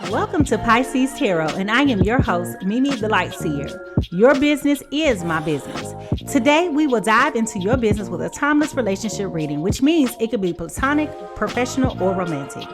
Welcome to Pisces Tarot, and I am your host, MiMi the Lightseer. Your business is my business. Today, we will dive into your business with a timeless relationship reading, which means it could be platonic, professional, or romantic.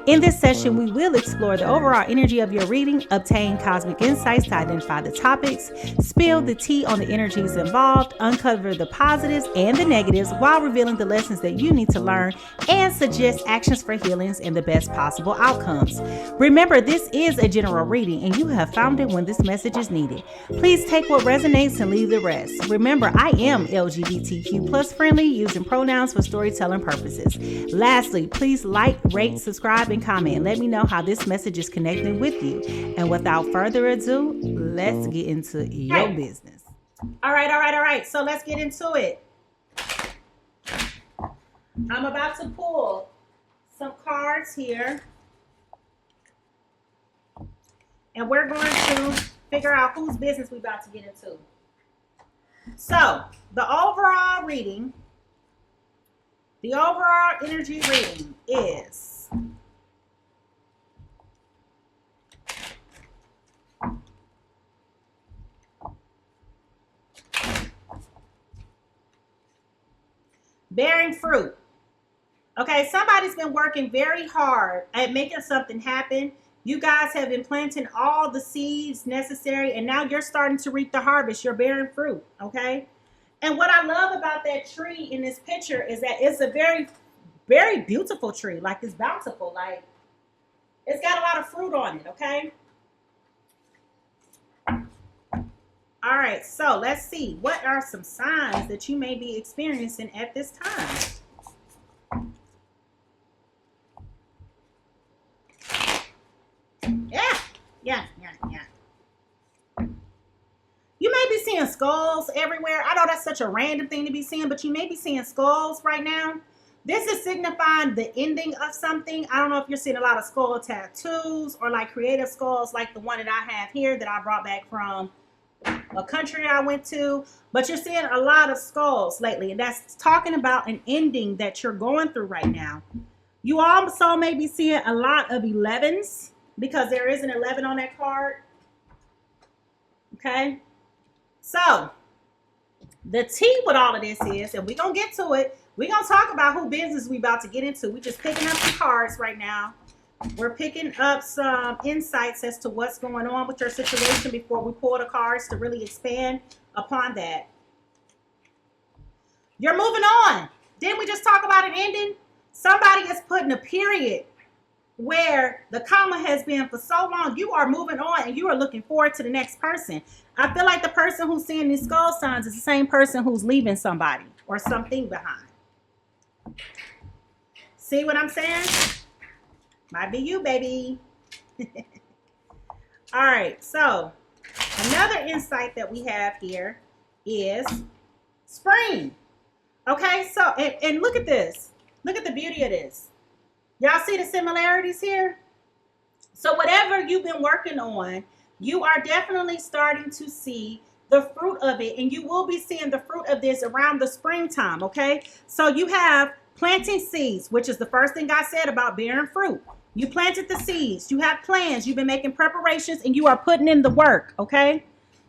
In this session, we will explore the overall energy of your reading, obtain cosmic insights to identify the topics, spill the tea on the energies involved, uncover the positives and the negatives while revealing the lessons that you need to learn, and suggest actions for healings and the best possible outcomes. Remember, this is a general reading and you have found it when this message is needed. Please take what resonates and leave the rest. Remember, I am LGBTQ plus friendly, using pronouns for storytelling purposes. Lastly, please like, rate, subscribe, and comment. Let me know how this message is connecting with you. And without further ado, let's get into your business. All right. So let's get into it. I'm about to pull some cards here. And we're going to figure out whose business we're about to get into. So, the overall energy reading is bearing fruit. Okay, somebody's been working very hard at making something happen. You guys have been planting all the seeds necessary, and now you're starting to reap the harvest. You're bearing fruit, okay? And what I love about that tree in this picture is that it's a very, very beautiful tree. Like, it's bountiful. Like, it's got a lot of fruit on it, okay? All right, so let's see. What are some signs that you may be experiencing at this time? Yeah. You may be seeing skulls everywhere. I know that's such a random thing to be seeing, but you may be seeing skulls right now. This is signifying the ending of something. I don't know if you're seeing a lot of skull tattoos or like creative skulls like the one that I have here that I brought back from a country I went to, but you're seeing a lot of skulls lately, and that's talking about an ending that you're going through right now. You also may be seeing a lot of 11s because there is an 11 on that card. Okay, so the tea with all of this is, and we're gonna get to it, we're gonna talk about who business we about to get into. We're just picking up some cards right now. We're picking up some insights as to what's going on with your situation before we pull the cards to really expand upon that. You're moving on. Didn't we just talk about an ending? Somebody is putting a period where the comma has been for so long. You are moving on and you are looking forward to the next person. I feel like the person who's seeing these skull signs is the same person who's leaving somebody or something behind. See what I'm saying? Might be you, baby. All right, so another insight that we have here is spring. Okay, so, and look at this. Look at the beauty of this. Y'all see the similarities here? So whatever you've been working on, you are definitely starting to see the fruit of it, and you will be seeing the fruit of this around the springtime, okay? So you have planting seeds, which is the first thing I said about bearing fruit. You planted the seeds. You have plans. You've been making preparations, and you are putting in the work, okay?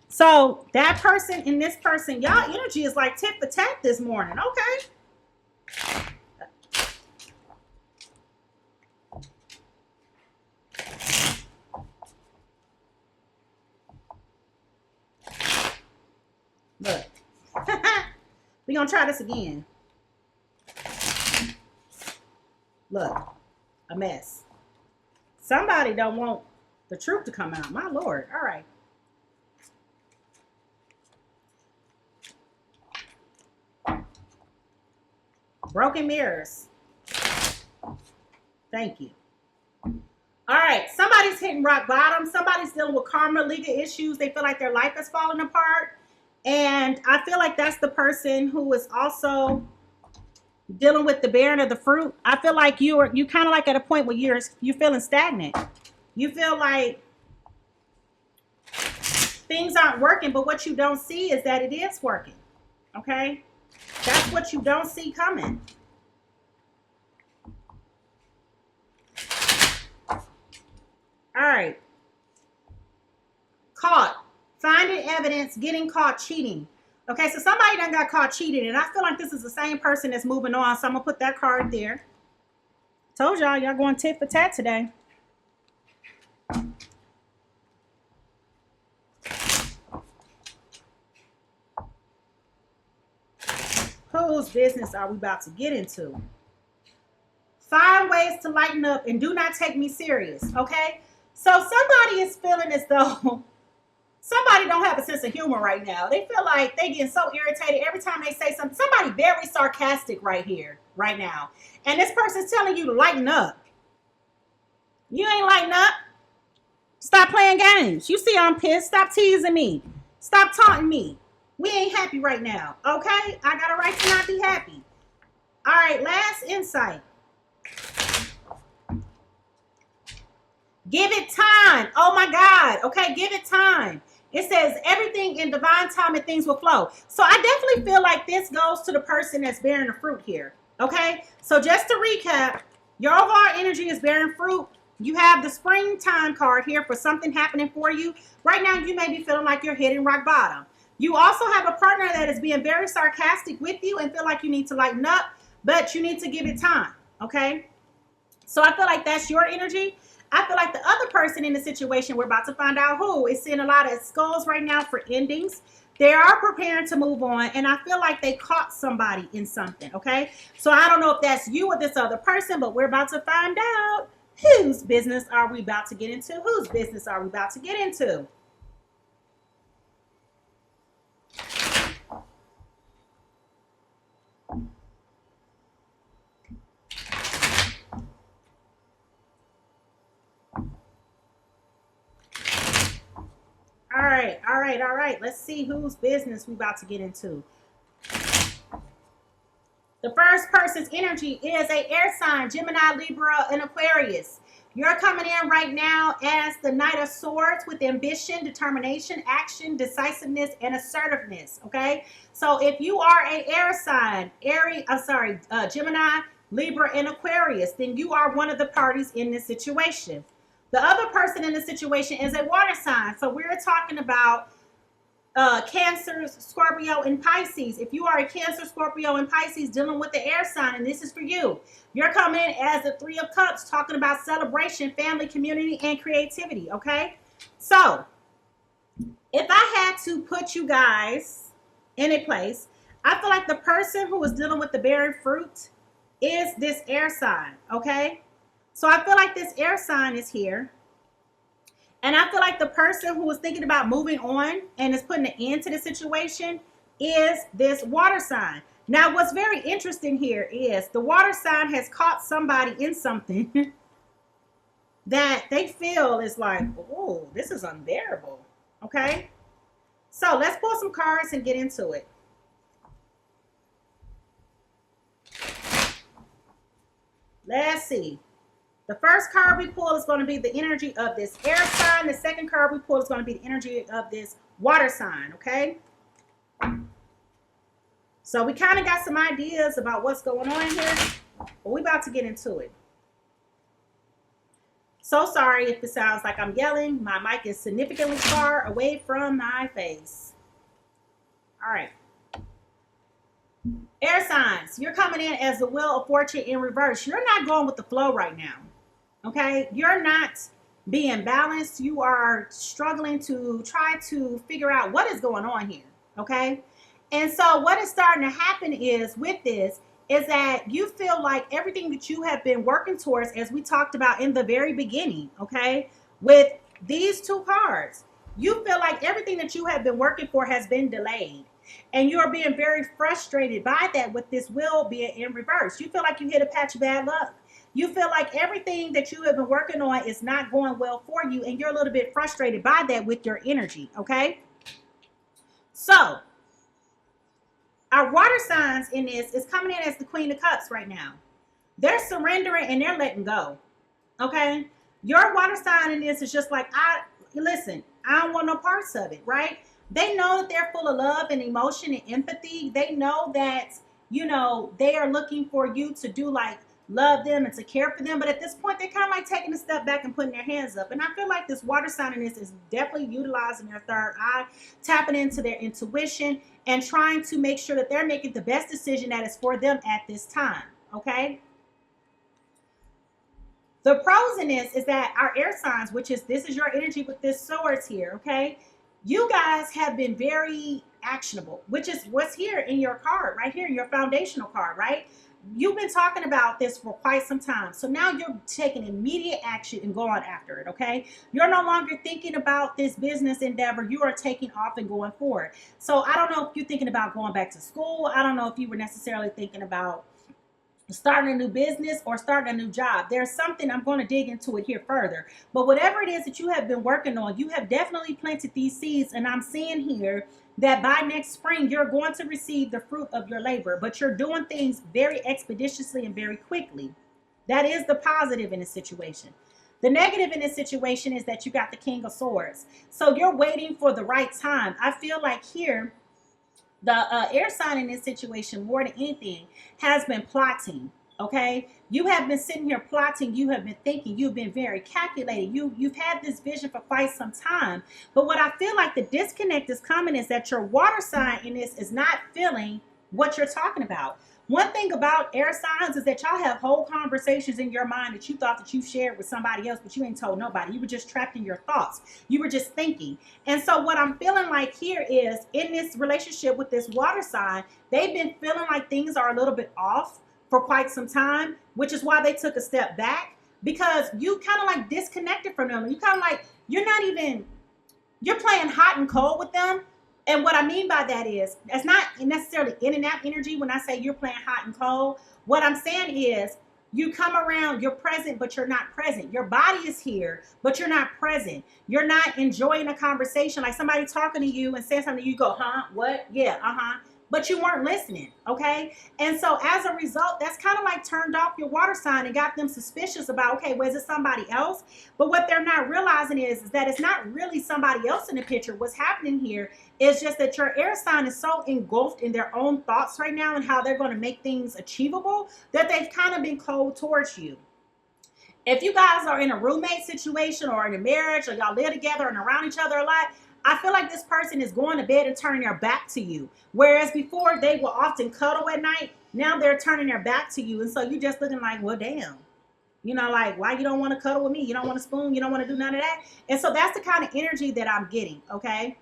So that person and this person, y'all energy is like tit for tat this morning, okay? Look. We're going to try this again. Look. A mess. Somebody don't want the truth to come out. My Lord. All right. Broken mirrors. Thank you. All right. Somebody's hitting rock bottom. Somebody's dealing with karma, legal issues. They feel like their life is falling apart. And I feel like that's the person who is also dealing with the bearing of the fruit. I feel like you kind of like at a point where you're feeling stagnant. You feel like things aren't working, but what you don't see is that it is working. Okay? That's what you don't see coming. All right. Caught. Finding evidence, getting caught cheating. Okay, so somebody done got caught cheating, and I feel like this is the same person that's moving on, so I'm going to put that card there. Told y'all going tit for tat today. Whose business are we about to get into? Find ways to lighten up and do not take me serious, okay? So somebody is feeling as though somebody don't have a sense of humor right now. They feel like they getting so irritated every time they say something. Somebody very sarcastic right here, right now. And this person's telling you to lighten up. You ain't lighten up. Stop playing games. You see I'm pissed. Stop teasing me. Stop taunting me. We ain't happy right now, okay? I got a right to not be happy. All right, last insight. Give it time. Oh my God. Okay, give it time. It says everything in divine time and things will flow. So I definitely feel like this goes to the person that's bearing the fruit here. Okay, so just to recap, your overall energy is bearing fruit. You have the springtime card here for something happening for you. Right now, you may be feeling like you're hitting rock bottom. You also have a partner that is being very sarcastic with you and feel like you need to lighten up, but you need to give it time. Okay, so I feel like that's your energy. I feel like the other person in the situation, we're about to find out who, is seeing a lot of skulls right now for endings. They are preparing to move on, and I feel like they caught somebody in something, okay? So I don't know if that's you or this other person, but we're about to find out. Whose business are we about to get into? Whose business are we about to get into? All right. Let's see whose business we about to get into. The first person's energy is a air sign, Gemini, Libra, and Aquarius. You're coming in right now as the Knight of Swords with ambition, determination, action, decisiveness, and assertiveness, okay? So if you are an air sign, Gemini, Libra, and Aquarius, then you are one of the parties in this situation. The other person in the situation is a water sign. So we're talking about Cancer, Scorpio, and Pisces. If you are a Cancer, Scorpio, and Pisces dealing with the air sign, and this is for you, you're coming in as the Three of Cups, talking about celebration, family, community, and creativity, okay? So if I had to put you guys in a place, I feel like the person who is dealing with the bearing fruit is this air sign, okay? So I feel like this air sign is here. And I feel like the person who is thinking about moving on and is putting an end to the situation is this water sign. Now, what's very interesting here is the water sign has caught somebody in something that they feel is like, oh, this is unbearable. Okay? So let's pull some cards and get into it. Let's see. The first card we pull is going to be the energy of this air sign. The second card we pull is going to be the energy of this water sign, okay? So we kind of got some ideas about what's going on here, but we're about to get into it. So sorry if it sounds like I'm yelling. My mic is significantly far away from my face. All right. Air signs, you're coming in as the Wheel of Fortune in reverse. You're not going with the flow right now. Okay, you're not being balanced. You are struggling to try to figure out what is going on here. Okay, and so what is starting to happen is with this is that you feel like everything that you have been working towards, as we talked about in the very beginning, okay, with these two cards, you feel like everything that you have been working for has been delayed. And you're being very frustrated by that with this wheel being in reverse. You feel like you hit a patch of bad luck. You feel like everything that you have been working on is not going well for you, and you're a little bit frustrated by that with your energy, okay? So, our water signs in this is coming in as the Queen of Cups right now. They're surrendering and they're letting go, okay? Your water sign in this is just like, listen, I don't want no parts of it, right? They know that they're full of love and emotion and empathy. They know that, you know, they are looking for you to do like love them and to care for them. But at this point, they're kind of like taking a step back and putting their hands up. And I feel like this water sign in this is definitely utilizing their third eye, tapping into their intuition, and trying to make sure that they're making the best decision that is for them at this time. Okay. The pros in this is that our air signs, this is your energy with this swords here. Okay. You guys have been very actionable, which is what's here in your card right here, your foundational card, right? You've been talking about this for quite some time. So now you're taking immediate action and going after it, okay? You're no longer thinking about this business endeavor. You are taking off and going forward. So I don't know if you're thinking about going back to school. I don't know if you were necessarily thinking about starting a new business or starting a new job. There's something, I'm going to dig into it here further. But whatever it is that you have been working on, you have definitely planted these seeds. And I'm seeing here that by next spring, you're going to receive the fruit of your labor. But you're doing things very expeditiously and very quickly. That is the positive in this situation. The negative in this situation is that you got the King of Swords. So you're waiting for the right time. I feel like here, the air sign in this situation, more than anything, has been plotting. Okay, you have been sitting here plotting. You have been thinking. You've been very calculated. You've had this vision for quite some time. But what I feel like the disconnect is coming is that your water sign in this is not feeling what you're talking about. One thing about air signs is that y'all have whole conversations in your mind that you thought that you shared with somebody else, but you ain't told nobody. You were just trapped in your thoughts. You were just thinking. And so what I'm feeling like here is in this relationship with this water sign, they've been feeling like things are a little bit off for quite some time, which is why they took a step back, because you kind of like disconnected from them. You kind of like, you're playing hot and cold with them. And what I mean by that is, it's not necessarily in and out energy when I say you're playing hot and cold. What I'm saying is, you come around, you're present, but you're not present. Your body is here, but you're not present. You're not enjoying a conversation. Like somebody talking to you and saying something, you go, huh, what? Yeah, uh-huh. But you weren't listening, okay? And so as a result, that's kind of like turned off your water sign and got them suspicious about, okay, well, is it somebody else? But what they're not realizing is that it's not really somebody else in the picture. What's happening here is just that your air sign is so engulfed in their own thoughts right now and how they're going to make things achievable that they've kind of been cold towards you. If you guys are in a roommate situation or in a marriage or y'all live together and around each other a lot, I feel like this person is going to bed and turning their back to you. Whereas before they will often cuddle at night, now they're turning their back to you. And so you're just looking like, well, damn. You know, like, why you don't want to cuddle with me? You don't want to spoon? You don't want to do none of that? And so that's the kind of energy that I'm getting, okay?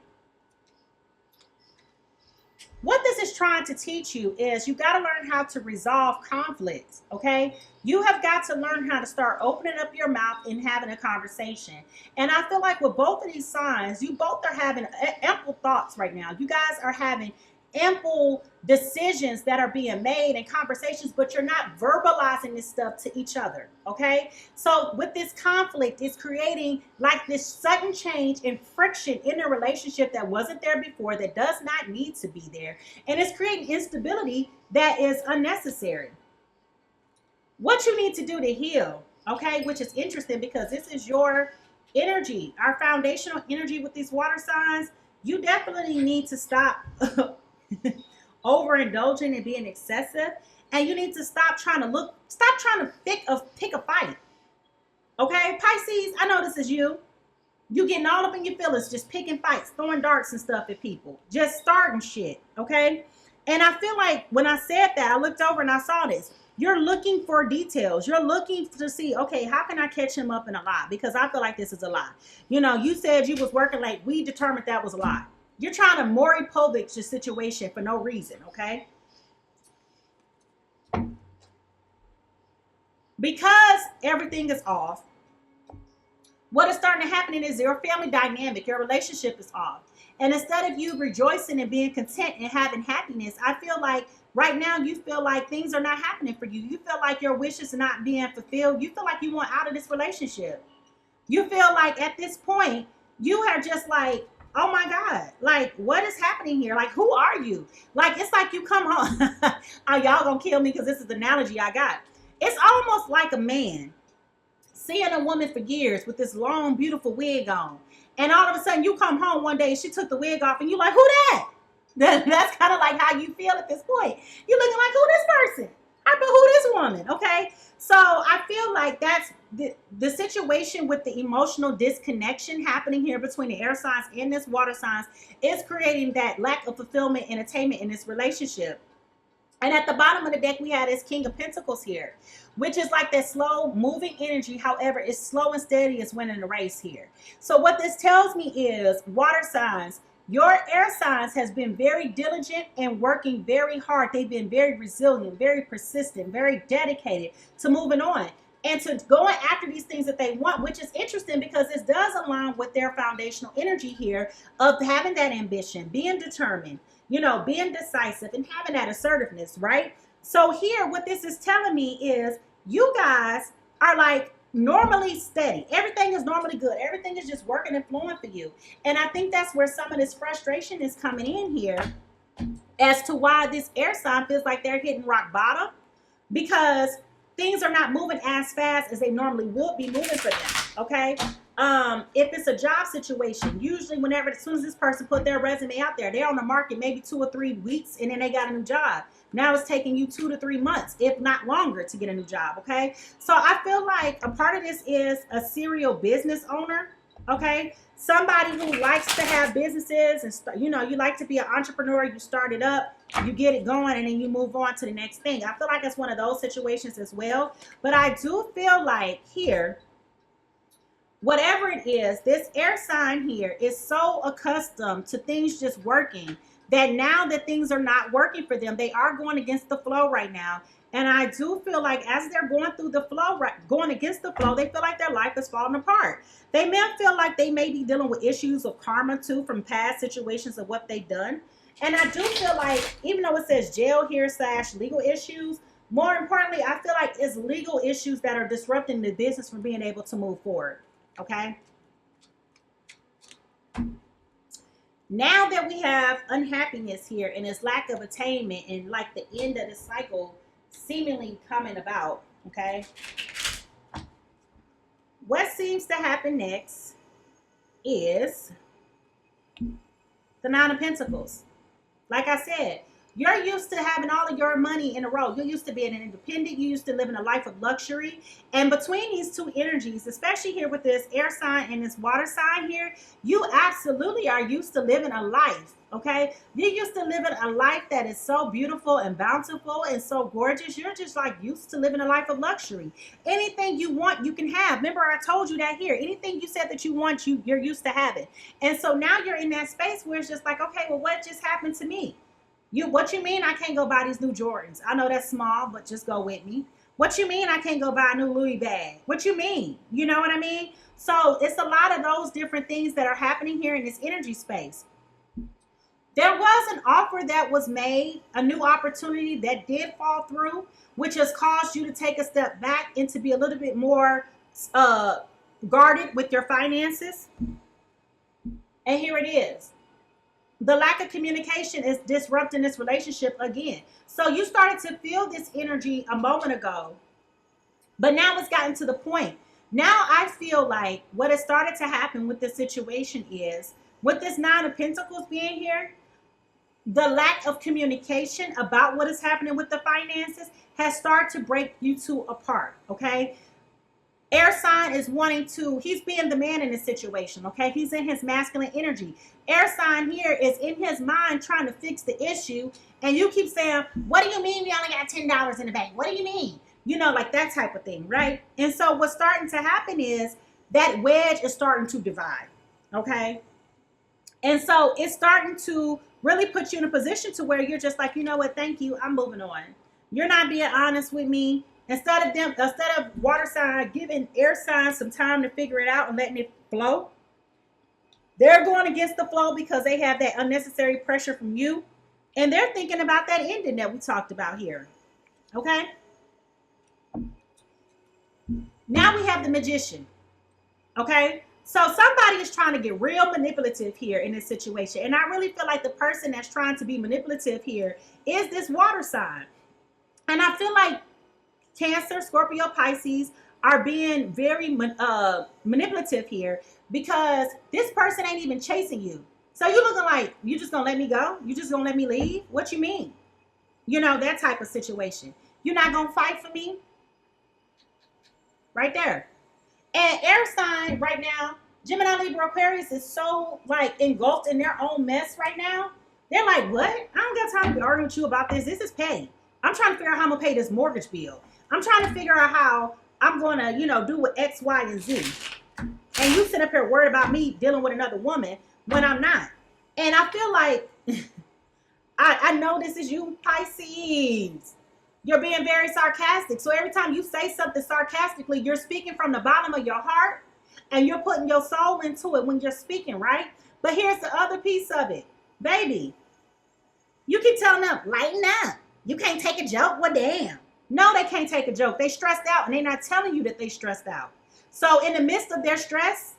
What this is trying to teach you is you got to learn how to resolve conflicts, okay? You have got to learn how to start opening up your mouth and having a conversation. And I feel like with both of these signs, you both are having ample thoughts right now. You guys are having ample decisions that are being made and conversations, but you're not verbalizing this stuff to each other, okay? So with this conflict, it's creating like this sudden change and friction in a relationship that wasn't there before, that does not need to be there, and it's creating instability that is unnecessary. What you need to do to heal, okay, which is interesting because this is your energy, our foundational energy with these water signs. You definitely need to stop overindulging and being excessive, and you need to stop trying to pick a fight. Okay, Pisces, I know this is you. You getting all up in your feelings, just picking fights, throwing darts and stuff at people, just starting shit. Okay, and I feel like when I said that, I looked over and I saw this. You're looking for details. You're looking to see, okay, how can I catch him up in a lie? Because I feel like this is a lie. You know, you said you was working late. We determined that was a lie. You're trying to Maury Povich the situation for no reason, okay? Because everything is off, what is starting to happen is your family dynamic, your relationship is off. And instead of you rejoicing and being content and having happiness, I feel like right now you feel like things are not happening for you. You feel like your wishes are not being fulfilled. You feel like you want out of this relationship. You feel like at this point, you are just like, oh my God, like what is happening here? Like, who are you? Like, it's like you come home. Oh, y'all gonna kill me because this is the analogy I got. It's almost like a man seeing a woman for years with this long, beautiful wig on. And all of a sudden you come home one day and she took the wig off and you're like, who that? That's kind of like how you feel at this point. You're looking like, who this person? I but who this woman? Okay. So I feel like that's the situation with the emotional disconnection happening here between the air signs and this water signs is creating that lack of fulfillment and attainment in this relationship. And at the bottom of the deck, we have this King of Pentacles here, which is like that slow moving energy. However, it's slow and steady is winning the race here. So what this tells me is, water signs, your air signs has been very diligent and working very hard. They've been very resilient, very persistent, very dedicated to moving on and to going after these things that they want, which is interesting because this does align with their foundational energy here of having that ambition, being determined, you know, being decisive and having that assertiveness, right? So here, what this is telling me is you guys are like normally steady. Everything is normally good. Everything is just working and flowing for you. And I think that's where some of this frustration is coming in here as to why this air sign feels like they're hitting rock bottom, because things are not moving as fast as they normally would be moving for them, okay? If it's a job situation, usually whenever, as soon as this person put their resume out there, they're on the market maybe 2 or 3 weeks and then they got a new job. Now it's taking you 2 to 3 months, if not longer, to get a new job, okay? So I feel like a part of this is a serial business owner, okay? Somebody who likes to have businesses and, you know, you like to be an entrepreneur, you start it up, you get it going, and then you move on to the next thing. I feel like it's one of those situations as well. But I do feel like here, whatever it is, this air sign here is so accustomed to things just working that now that things are not working for them, they are going against the flow right now. And I do feel like as they're going through the flow, going against the flow, they feel like their life is falling apart. They may feel like they may be dealing with issues of karma too from past situations of what they've done. And I do feel like, even though it says jail here / legal issues, more importantly, I feel like it's legal issues that are disrupting the business from being able to move forward. Okay. Now that we have unhappiness here and this lack of attainment and like the end of the cycle seemingly coming about, okay, what seems to happen next is the Nine of Pentacles. Like I said, you're used to having all of your money in a row. You're used to being an independent. You used to living a life of luxury. And between these two energies, especially here with this air sign and this water sign here, you absolutely are used to living a life, okay? You're used to living a life that is so beautiful and bountiful and so gorgeous. You're just like used to living a life of luxury. Anything you want, you can have. Remember, I told you that here. Anything you said that you want, you're used to having. And so now you're in that space where it's just like, okay, well, what just happened to me? What you mean I can't go buy these new Jordans? I know that's small, but just go with me. What you mean I can't go buy a new Louis bag? What you mean? You know what I mean? So it's a lot of those different things that are happening here in this energy space. There was an offer that was made, a new opportunity that did fall through, which has caused you to take a step back and to be a little bit more guarded with your finances. And here it is. The lack of communication is disrupting this relationship again. So you started to feel this energy a moment ago, but now it's gotten to the point. Now I feel like what has started to happen with this situation is, with this Nine of Pentacles being here, the lack of communication about what is happening with the finances has started to break you two apart, okay? Air sign is wanting to, he's being the man in this situation, okay? He's in his masculine energy. Air sign here is in his mind trying to fix the issue. And you keep saying, what do you mean we only got $10 in the bank? What do you mean? You know, like that type of thing, right? And so what's starting to happen is that wedge is starting to divide, okay? And so it's starting to really put you in a position to where you're just like, you know what, thank you, I'm moving on. You're not being honest with me. Instead of water sign giving air sign some time to figure it out and letting it flow, they're going against the flow because they have that unnecessary pressure from you. And they're thinking about that ending that we talked about here. Okay? Now we have the Magician. Okay? So somebody is trying to get real manipulative here in this situation. And I really feel like the person that's trying to be manipulative here is this water sign. And I feel like Cancer, Scorpio, Pisces are being very manipulative here because this person ain't even chasing you. So you looking like, you just gonna let me go? You just gonna let me leave? What you mean? You know, that type of situation. You're not going to fight for me? Right there. And air sign right now, Gemini, Libra, Aquarius is so like engulfed in their own mess right now. They're like, what? I don't got time to be arguing with you about this. This is petty. I'm trying to figure out how I'm going to pay this mortgage bill. I'm trying to figure out how I'm going to, do with X, Y, and Z. And you sit up here worried about me dealing with another woman when I'm not. And I feel like, I know this is you, Pisces. You're being very sarcastic. So every time you say something sarcastically, you're speaking from the bottom of your heart and you're putting your soul into it when you're speaking, right? But here's the other piece of it. Baby, you keep telling them, lighten up. You can't take a joke? Well, damn. No, they can't take a joke. They stressed out and they're not telling you that they stressed out. So in the midst of their stress,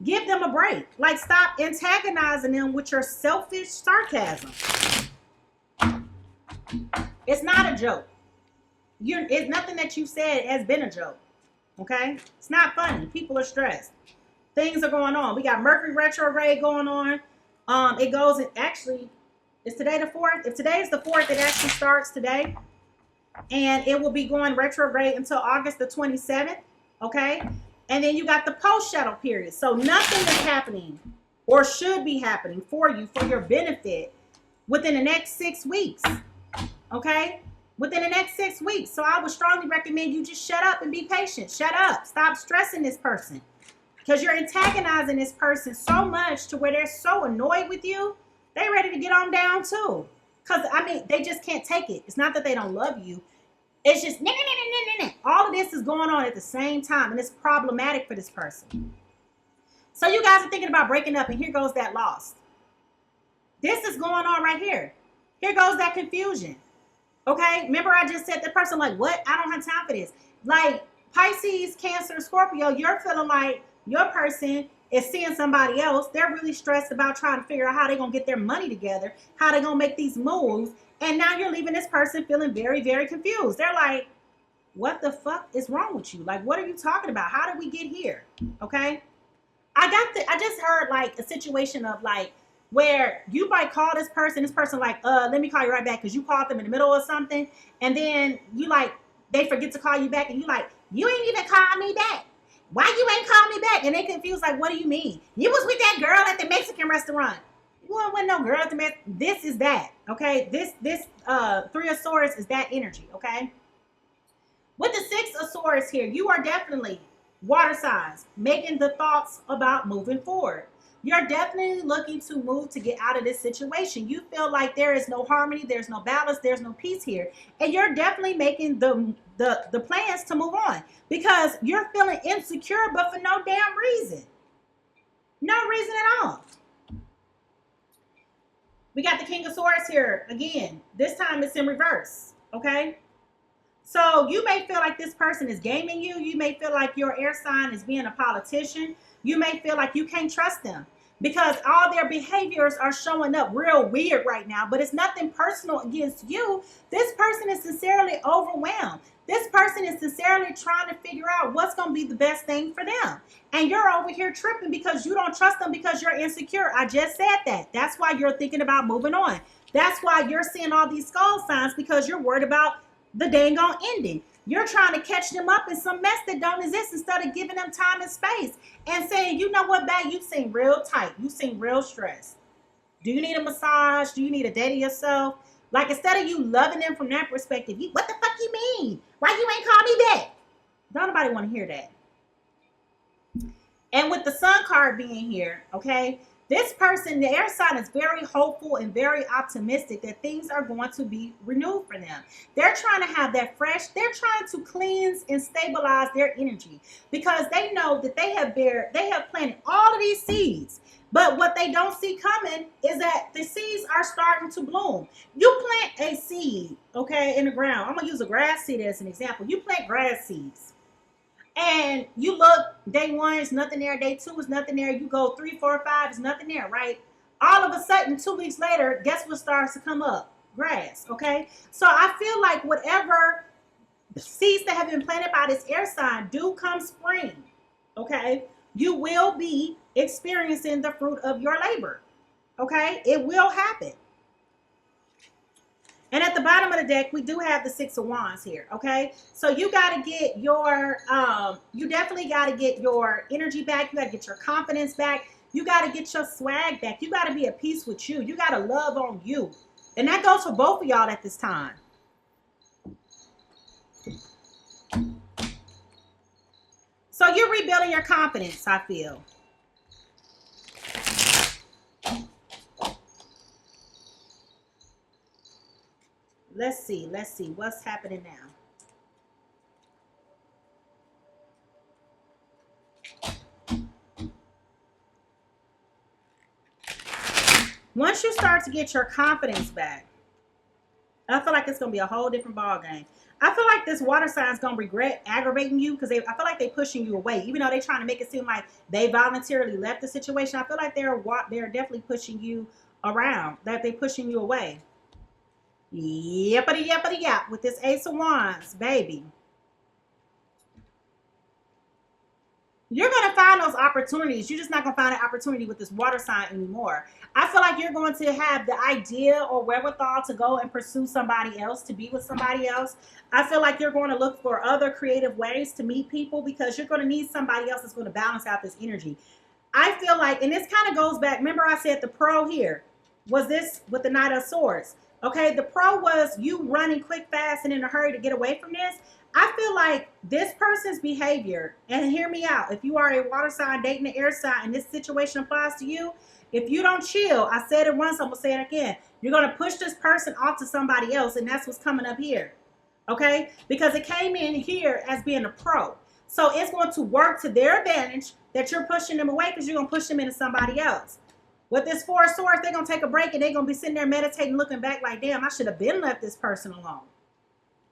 give them a break. Like, stop antagonizing them with your selfish sarcasm. It's not a joke. It's nothing that you said has been a joke. Okay? It's not funny. People are stressed. Things are going on. We got Mercury retrograde going on. It goes in, actually, is today the 4th? If today is the 4th, it actually starts today. And it will be going retrograde until August the 27th. Okay? And then you got the post-shadow period. So nothing is happening or should be happening for you for your benefit within the next 6 weeks. Okay? Within the next 6 weeks. So I would strongly recommend you just shut up and be patient. Shut up. Stop stressing this person. Because you're antagonizing this person so much to where they're so annoyed with you, they're ready to get on down too. Because, they just can't take it. It's not that they don't love you. It's just, all of this is going on at the same time. And it's problematic for this person. So you guys are thinking about breaking up. And here goes that loss. This is going on right here. Here goes that confusion. Okay, remember I just said that person like, what? I don't have time for this. Like Pisces, Cancer, Scorpio, you're feeling like your person is seeing somebody else. They're really stressed about trying to figure out how they're going to get their money together, how they're going to make these moves. And now you're leaving this person feeling very, very confused. They're like, what the fuck is wrong with you? Like, what are you talking about? How did we get here? Okay, I just heard like a situation of like, where you might call this person like, let me call you right back because you called them in the middle of something. And then you like, they forget to call you back and you like, you ain't even call me back. Why you ain't call me back? And they confused like, what do you mean? You was with that girl at the Mexican restaurant. You weren't with no girl at the Mexican. This is that, okay? This Three of Swords is that energy, okay? With the Six of Swords here, you are definitely water signs, making the thoughts about moving forward. You're definitely looking to move to get out of this situation. You feel like there is no harmony, there's no balance, there's no peace here. And you're definitely making the plans to move on because you're feeling insecure, but for no damn reason. No reason at all. We got the King of Swords here again. This time it's in reverse, okay? So you may feel like this person is gaming you. You may feel like your air sign is being a politician. You may feel like you can't trust them because all their behaviors are showing up real weird right now, but it's nothing personal against you. This person is sincerely overwhelmed. This person is sincerely trying to figure out what's going to be the best thing for them. And you're over here tripping because you don't trust them because you're insecure. I just said that. That's why you're thinking about moving on. That's why you're seeing all these skull signs because you're worried about the dang on ending. You're trying to catch them up in some mess that don't exist instead of giving them time and space and saying, you know what, babe, you seem real tight. You seem real stressed. Do you need a massage? Do you need a day to yourself? Like, instead of you loving them from that perspective, what the fuck you mean? Why you ain't call me back? Don't nobody want to hear that. And with the Sun card being here, okay, this person, the air sign, is very hopeful and very optimistic that things are going to be renewed for them. They're trying to have that fresh, they're trying to cleanse and stabilize their energy because they know that they have planted all of these seeds. But what they don't see coming is that the seeds are starting to bloom. You plant a seed, okay, in the ground. I'm going to use a grass seed as an example. You plant grass seeds. And you look, day one is nothing there. Day two is nothing there. You go 3, 4, 5 is nothing there, right? All of a sudden, 2 weeks later, guess what starts to come up? Grass, okay? So I feel like whatever seeds that have been planted by this air sign do come spring, okay? You will be experiencing the fruit of your labor, okay? It will happen. And at the bottom of the deck, we do have the Six of Wands here, okay? So you got to get your, you definitely got to get your energy back. You got to get your confidence back. You got to get your swag back. You got to be at peace with you. You got to love on you. And that goes for both of y'all at this time. So you're rebuilding your confidence, I feel. Let's see what's happening now. Once you start to get your confidence back, I feel like it's going to be a whole different ball game. I feel like this water sign is going to regret aggravating you because I feel like they're pushing you away. Even though they're trying to make it seem like they voluntarily left the situation, I feel like they're definitely pushing you around, that they're pushing you away. Yippity yippity yap with this Ace of Wands, baby. You're going to find those opportunities. You're just not going to find an opportunity with this water sign anymore. I feel like you're going to have the idea or wherewithal to go and pursue somebody else, to be with somebody else. I feel like you're going to look for other creative ways to meet people because you're going to need somebody else that's going to balance out this energy. I feel like, and this kind of goes back, remember I said the pro here was this with the Knight of Swords. Okay, the pro was you running quick, fast, and in a hurry to get away from this. I feel like this person's behavior, and hear me out, if you are a water sign dating an air sign and this situation applies to you, if you don't chill, I said it once, I'm going to say it again, you're going to push this person off to somebody else, and that's what's coming up here, okay? Because it came in here as being a pro. So it's going to work to their advantage that you're pushing them away because you're going to push them into somebody else. With this Four of Swords, they're going to take a break, and they're going to be sitting there meditating, looking back like, damn, I should have been left this person alone.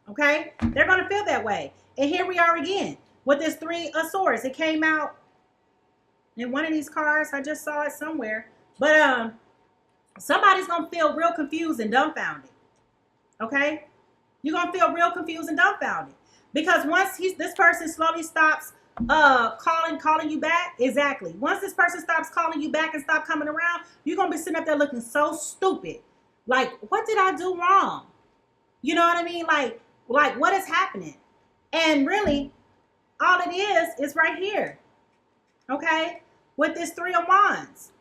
Okay? They're going to feel that way. And here we are again with this Three of Swords. It came out in one of these cards. I just saw it somewhere. But somebody's going to feel real confused and dumbfounded. Okay? You're going to feel real confused and dumbfounded. Because once this person slowly stops calling you back, exactly. Once this person stops calling you back and stop coming around, you're going to be sitting up there looking so stupid. Like, what did I do wrong? You know what I mean? Like what is happening? And really, all it is right here. Okay? With this Three of Wands.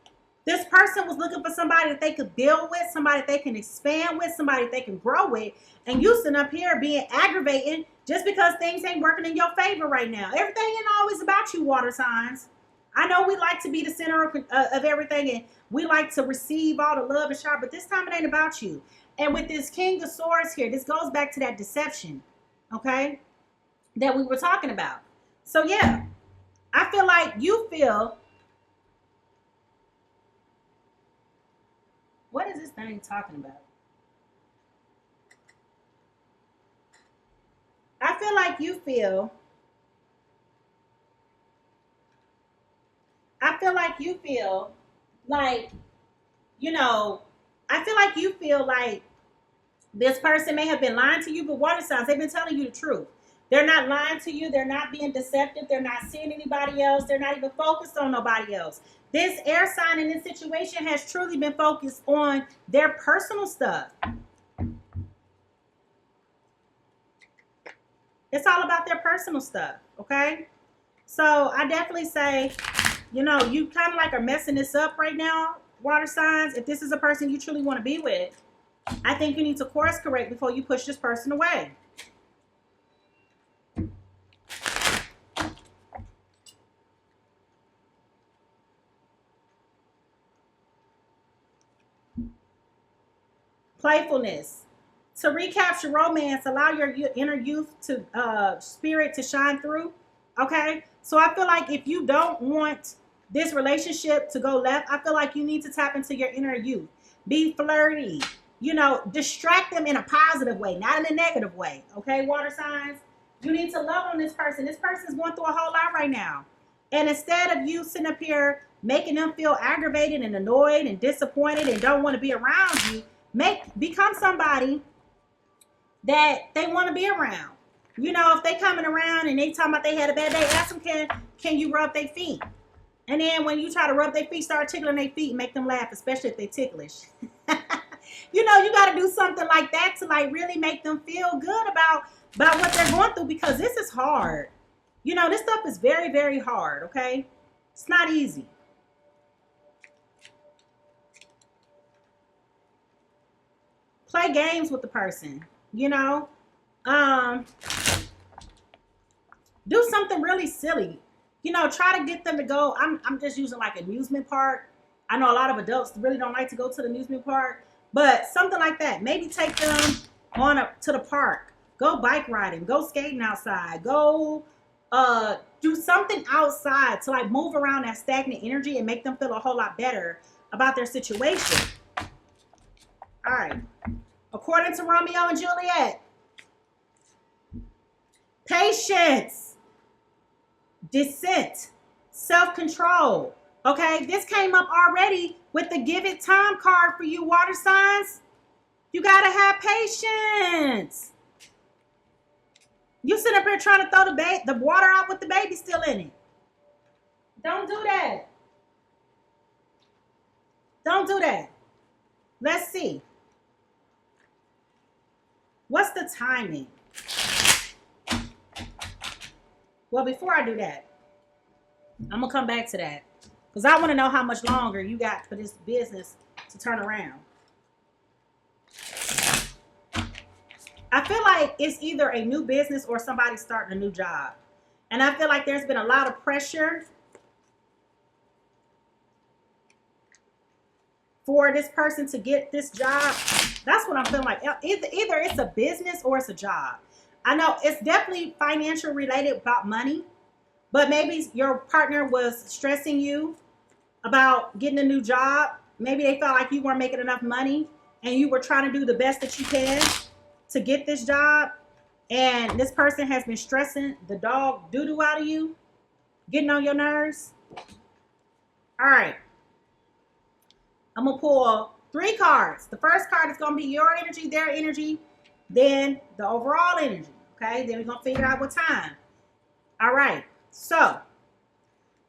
This person was looking for somebody that they could build with, somebody that they can expand with, somebody that they can grow with. And you sitting up here being aggravating just because things ain't working in your favor right now. Everything ain't always about you, water signs. I know we like to be the center of everything, and we like to receive all the love and shower, but this time it ain't about you. And with this King of Swords here, this goes back to that deception, okay, that we were talking about. So, yeah, I feel like you feel, what is this thing talking about? I feel like you feel, like, you know, I feel like you feel like this person may have been lying to you, but water signs, they've been telling you the truth. They're not lying to you. They're not being deceptive. They're not seeing anybody else. They're not even focused on nobody else. This air sign in this situation has truly been focused on their personal stuff. It's all about their personal stuff, okay? So I definitely say, you know, you kind of like are messing this up right now, water signs. If this is a person you truly want to be with, I think you need to course correct before you push this person away. Playfulness. To recapture romance, allow your inner youth to spirit to shine through. Okay? So I feel like if you don't want this relationship to go left, I feel like you need to tap into your inner youth. Be flirty. You know, distract them in a positive way, not in a negative way. Okay, water signs? You need to love on this person. This person's going through a whole lot right now. And instead of you sitting up here making them feel aggravated and annoyed and disappointed and don't want to be around you, become somebody that they want to be around. You know, if they coming around and they talking about they had a bad day, ask them, can you rub their feet? And then when you try to rub their feet, start tickling their feet and make them laugh, especially if they ticklish. You know, you got to do something like that to like really make them feel good about what they're going through, because this is hard. You know, this stuff is very, very hard, okay? It's not easy. Play games with the person, you know? Do something really silly. You know, try to get them to go. I'm just using like amusement park. I know a lot of adults really don't like to go to the amusement park, but something like that. Maybe take them on up to the park. Go bike riding. Go skating outside. Go do something outside to like move around that stagnant energy and make them feel a whole lot better about their situation. All right. According to Romeo and Juliet, patience, dissent, self-control. Okay, this came up already with the give it time card for you water signs. You got to have patience. You sit up here trying to throw the water out with the baby still in it. Don't do that. Don't do that. Let's see. What's the timing? Well, before I do that, I'm going to come back to that, because I want to know how much longer you got for this business to turn around. I feel like it's either a new business or somebody starting a new job. And I feel like there's been a lot of pressure for this person to get this job. That's what I'm feeling like. Either it's a business or it's a job. I know it's definitely financial related about money, but maybe your partner was stressing you about getting a new job. Maybe they felt like you weren't making enough money and you were trying to do the best that you can to get this job. And this person has been stressing the dog doo-doo out of you, getting on your nerves. All right. I'm going to pull 3 cards. The first card is going to be your energy, their energy, then the overall energy. Okay, then we're going to figure out what time. All right, so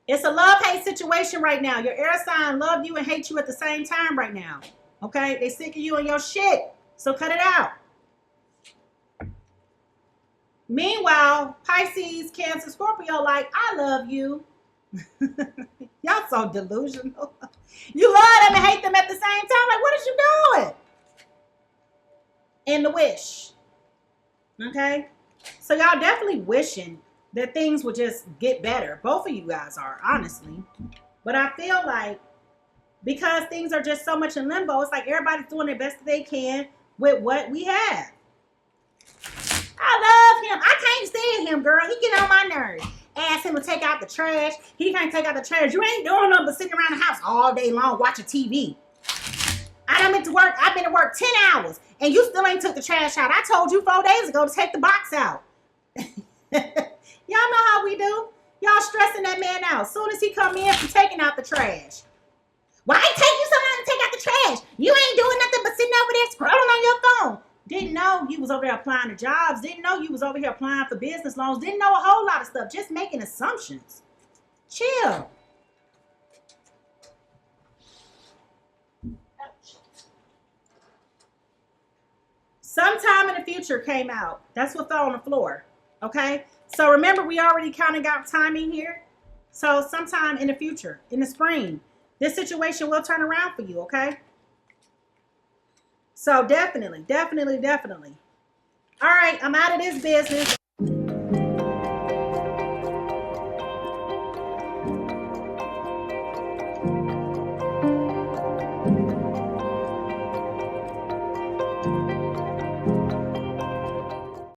it's a love-hate situation right now. Your air sign love you and hate you at the same time right now. Okay, they sick of you and your shit, so cut it out. Meanwhile, Pisces, Cancer, Scorpio, like, I love you. Y'all so delusional. You love them and hate them at the same time. Like, what is you doing? And the wish. Okay? So y'all definitely wishing that things would just get better. Both of you guys are, honestly. But I feel like because things are just so much in limbo, it's like everybody's doing their best that they can with what we have. I love him. I can't stand him, girl. He get on my nerves. Ask him to take out the trash. He can't take out the trash. You ain't doing nothing but sitting around the house all day long watching TV. I done been to work. I've been to work 10 hours, and you still ain't took the trash out. I told you 4 days ago to take the box out. Y'all know how we do. Y'all stressing that man out. As soon as he come in from taking out the trash. Why it take you so long to take out the trash? You ain't doing nothing but sitting over there scrolling on your phone. Didn't know you was over there applying to jobs. Didn't know you was over here applying for business loans. Didn't know a whole lot of stuff. Just making assumptions. Chill. Sometime in the future came out. That's what fell on the floor. Okay? So remember, we already kind of got timing here. So sometime in the future, in the spring, this situation will turn around for you, okay? So definitely. All right, I'm out of this business.